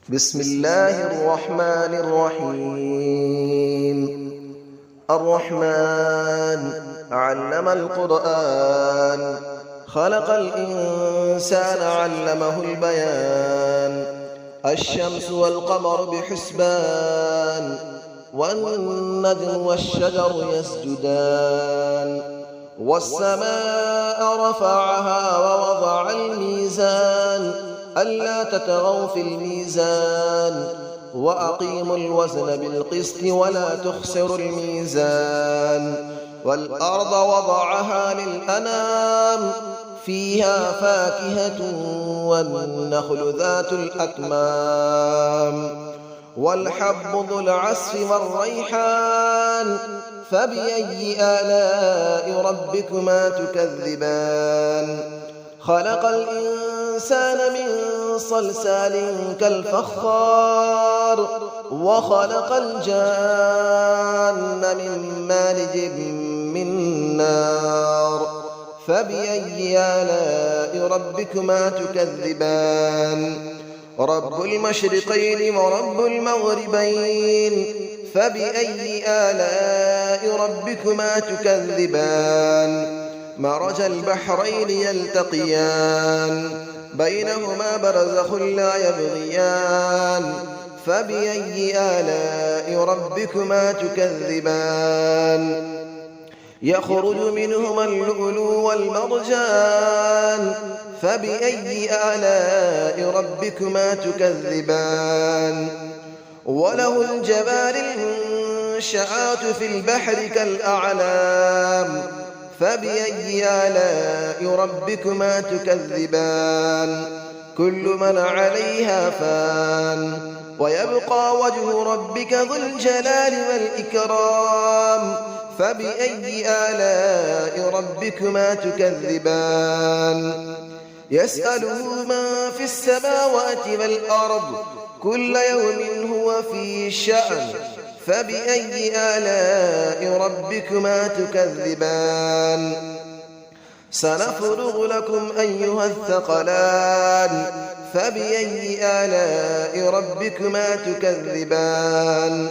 بسم الله الرحمن الرحيم. الرحمن علم القرآن، خلق الإنسان علمه البيان. الشمس والقمر بحسبان، والنجم والشجر يسجدان. والسماء رفعها ووضع الميزان، ألا تطغوا في الميزان، وأقيموا الوزن بالقسط ولا تخسروا الميزان. والأرض وضعها للأنام، فيها فاكهة والنخل ذات الأكمام، والحب ذو العصف والريحان. فبأي آلاء ربكما تكذبان؟ خلق الإنسان من صلصال كالفخار، وخلق الجان من مارج من نار. فبأي آلاء ربكما تكذبان؟ رب المشرقين ورب المغربين. فبأي آلاء ربكما تكذبان؟ مرج البحرين يلتقيان، بينهما برزخ لا يبغيان. فبأي آلاء ربكما تكذبان؟ يخرج منهما اللؤلؤ والمرجان. فبأي آلاء ربكما تكذبان؟ وله الجوار المنشآت في البحر كالأعلام. فبأي آلاء ربكما تكذبان؟ كل من عليها فان، ويبقى وجه ربك ذو الجلال والإكرام. فبأي آلاء ربكما تكذبان؟ يسأله من في السماوات والأرض، كل يوم هو في شأن. فبأي آلاء ربكما تكذبان؟ سنفرغ لكم أيها الثقلان. فبأي آلاء ربكما تكذبان؟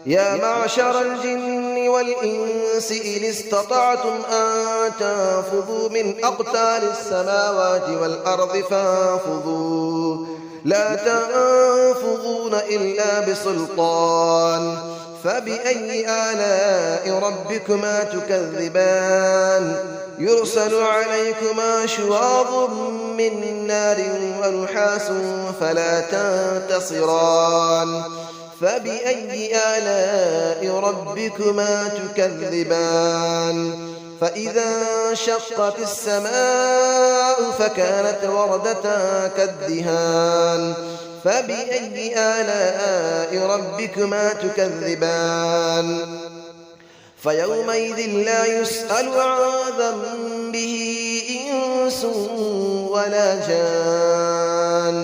يا معشر الجن والإنس إن استطعتم أن تنفذوا من أقطار السماوات والأرض فانفذوا، لا تنفذون إلا بسلطان. فبأي آلاء ربكما تكذبان؟ يرسل عليكما شواظ من نار ونحاس فلا تنتصران. فبأي آلاء ربكما تكذبان؟ فإذا انشقت السماء فكانت وردة كالدهان. فبأي آلاء ربكما تكذبان؟ فيومئذ لا يسأل عن ذنبه إنس ولا جان.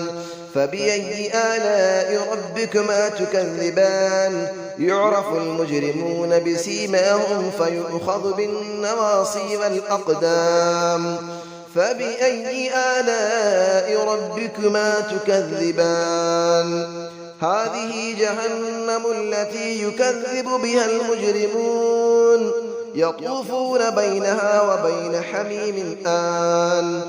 فبأي آلاء ربكما تكذبان؟ يعرف المجرمون بسيماهم فيؤخذ بالنواصي والأقدام. فبأي آلاء ربكما تكذبان؟ هذه جهنم التي يكذب بها المجرمون، يطوفون بينها وبين حميم آن.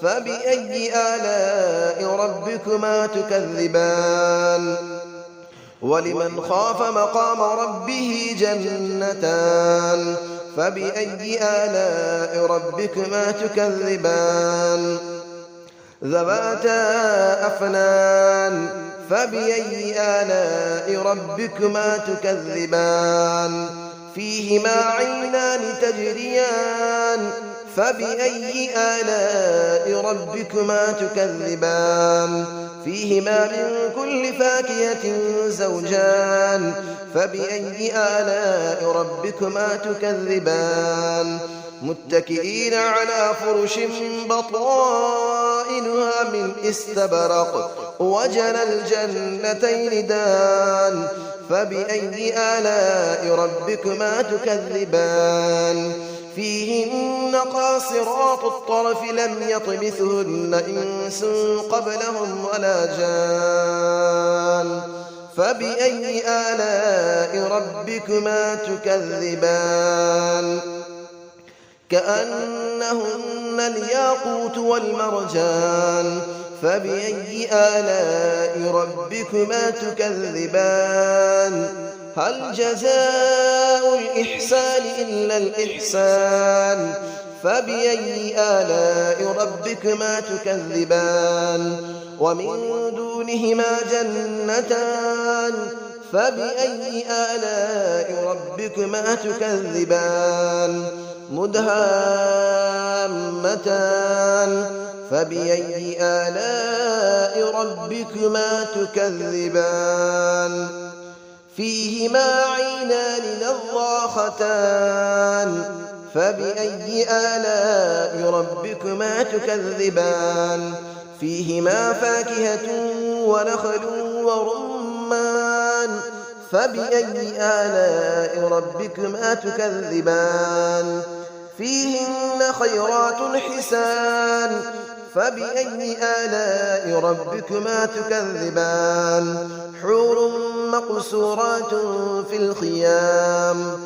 فبأي آلاء ربكما تكذبان؟ ولمن خاف مقام ربه جنتان. فبأي آلاء ربكما تكذبان؟ ذواتا أفنان. فبأي آلاء ربكما تكذبان؟ فيهما عينان تجريان. فبأي آلاء ربكما تكذبان؟ فيهما من كل فاكهة زوجان. فبأي آلاء ربكما تكذبان؟ متكئين على فرش بطائنها من استبرق، وجنى الجنتين دان. فبأي آلاء ربكما تكذبان؟ فيهن قاصرات الطرف لم يطمثهن إنس قبلهم ولا جان. فبأي آلاء ربكما تكذبان كأنهن الياقوت والمرجان فبأي آلاء ربكما تكذبان هل جزاء الإحسان إلا الإحسان فبأي آلاء ربكما تكذبان ومن دونهما جنتان فبأي آلاء ربكما تكذبان مدهامتان فبأي آلاء ربكما تكذبان فيهما عينان نضاختان فبأي آلاء ربكما تكذبان فيهما فاكهة ونخل ورمان فبأي آلاء ربكما تكذبان فيهن خيرات حسان فبأي آلاء ربكما تكذبان حور مقصورات في الخيام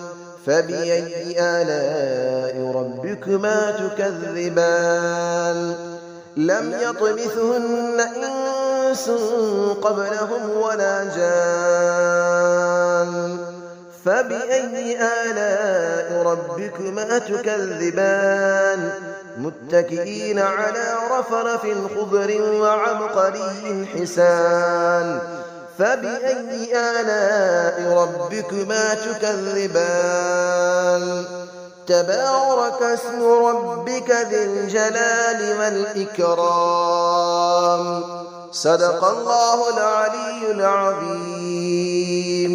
فبأي آلاء ربكما تكذبان لم يطمثهن إنس قبلهم ولا جان فبأي آلاء ربكما تكذبان متكئين على رفرف خضر وعبقري حسان فبأي آلاء ربكما تكذبان تبارك اسم ربك ذي الجلال والإكرام صدق الله العلي العظيم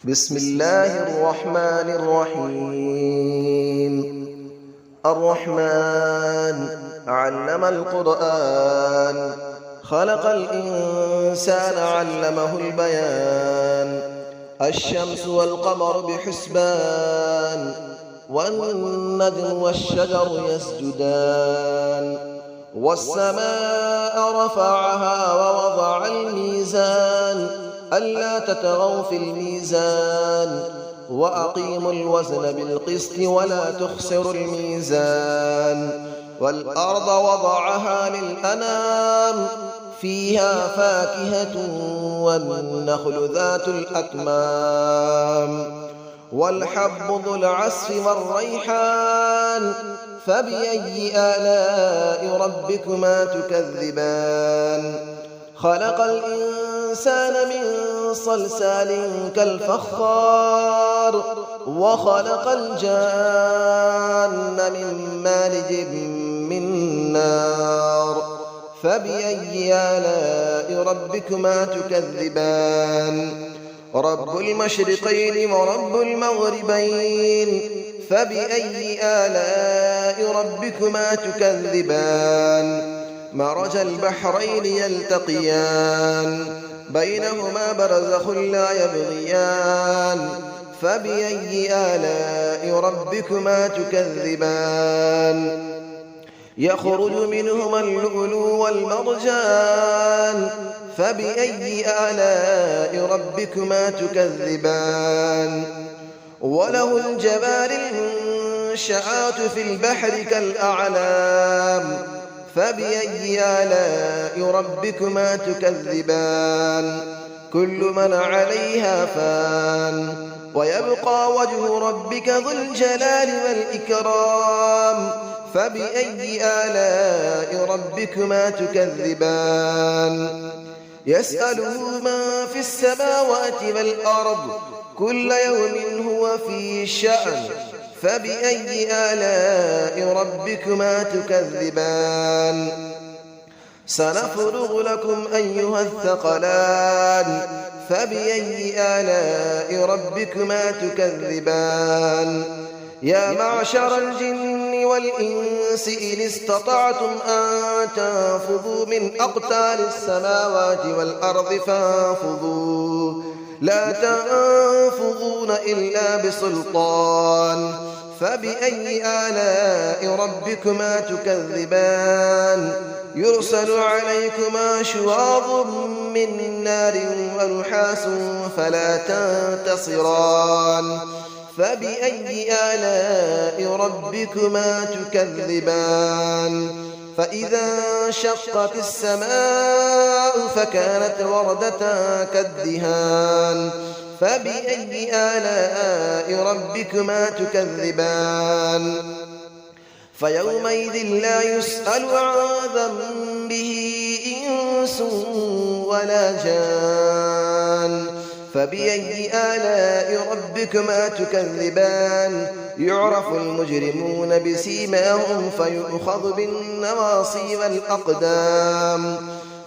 بسم الله الرحمن الرحيم الرحمن علم القرآن خلق الإنسان علمه البيان الشمس والقمر بحسبان والنجم والشجر يسجدان والسماء رفعها ووضع الميزان ألا تطغوا في الميزان وأقيموا الوزن بالقسط ولا تخسروا الميزان والأرض وضعها للأنام فيها فاكهة والنخل ذات الأكمام والحب ذو العصف والريحان فبأي آلاء ربكما تكذبان خلق الإنسان من صلصال كالفخار وخلق الجان من مارج من نار فبأي آلاء ربكما تكذبان رب المشرقين ورب المغربين فبأي آلاء ربكما تكذبان مرج البحرين يلتقيان بينهما برزخ لا يبغيان فبأي آلاء ربكما تكذبان يخرج منهما اللؤلؤ والمرجان فبأي آلاء ربكما تكذبان وله الجبال المنشآت في البحر كالأعلام فبأي آلاء ربكما تكذبان كل من عليها فان ويبقى وجه ربك ذو الجلال والإكرام فبأي آلاء ربكما تكذبان يسأله من في السماوات والأرض كل يوم هو في شأن فبأي آلاء ربكما تكذبان سنفرغ لكم أيها الثقلان فبأي آلاء ربكما تكذبان يا معشر الجن والإنس إن استطعتم أن تنفذوا من أقطار السماوات والأرض فانفذوا لا تنفذون إلا بسلطان فبأي آلاء ربكما تكذبان يرسل عليكما شواظ من نار ونحاس فلا تنتصران فبأي آلاء ربكما تكذبان فإذا انشقت السماء فكانت وردة كالدهان فبأي آلاء ربكما تكذبان فيومئذ لا يسأل عن ذنبه إنس ولا جان فبأي آلاء ربكما تكذبان يعرف المجرمون بسيماهم فيؤخذ بالنواصي والأقدام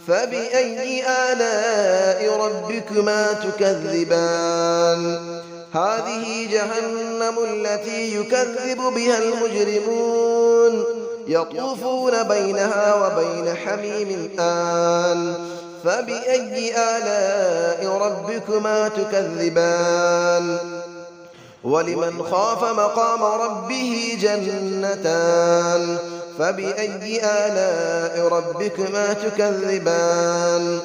فبأي آلاء ربكما تكذبان هذه جهنم التي يكذب بها المجرمون يطوفون بينها وبين حميم آن فبأي آلاء ربكما تكذبان ولمن خاف مقام ربه جنتان فبأي آلاء ربكما تكذبان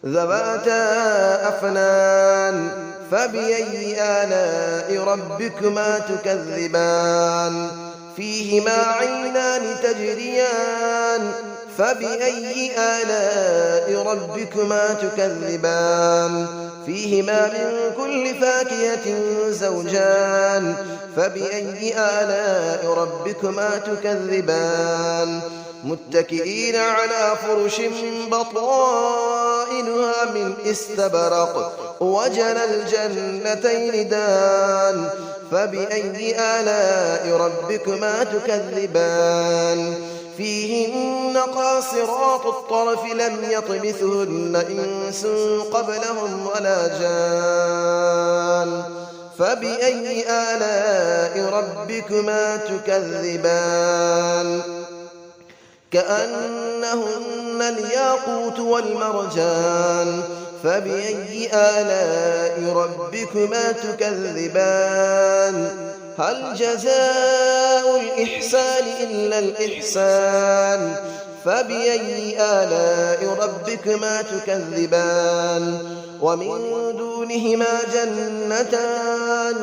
ذواتا أفنان فبأي آلاء ربكما تكذبان فيهما عينان تجريان فبأي آلاء ربكما تكذبان فيهما من كل فاكهة زوجان فبأي آلاء ربكما تكذبان متكئين على فرش بطائنها من استبرق وجنى الجنتين دان فبأي آلاء ربكما تكذبان فيهن قاصرات الطرف لم يطمثهن إنس قبلهم ولا جان فبأي آلاء ربكما تكذبان كأنهن الياقوت والمرجان فبأي آلاء ربكما تكذبان هل جزاء الإحسان إلا الإحسان فبأي آلاء ربكما تكذبان ومن دونهما جنتان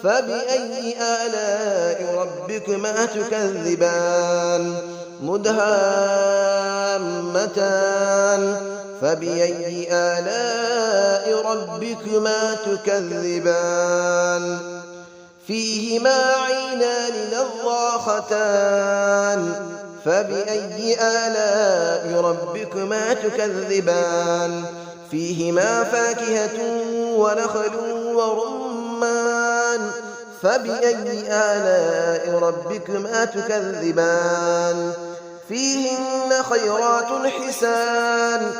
فبأي آلاء ربكما تكذبان مدهامتان فبأي آلاء ربكما تكذبان فيهما عينان نضاختان فبأي آلاء ربكما تكذبان فيهما فاكهة ونخل ورمان فبأي آلاء ربكما تكذبان فيهن خيرات حسان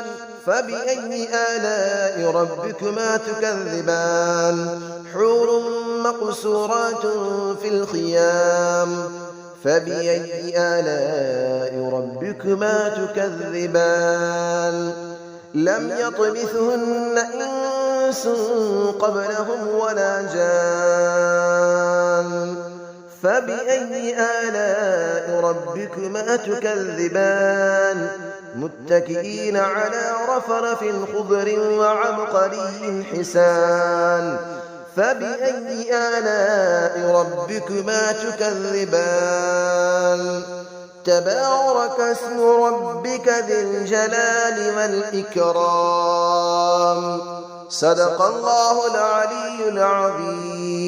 فبأي آلاء ربكما تكذبان حور مقصورات في الخيام فبأي آلاء ربكما تكذبان لم يطمثهن إنس قبلهم ولا جان فبأي آلاء ربكما تكذبان متكئين على رفرف خضر وعبقري حسان فبأي آلاء ربكما تكذبان تبارك اسم ربك ذي الجلال والإكرام صدق الله العلي العظيم.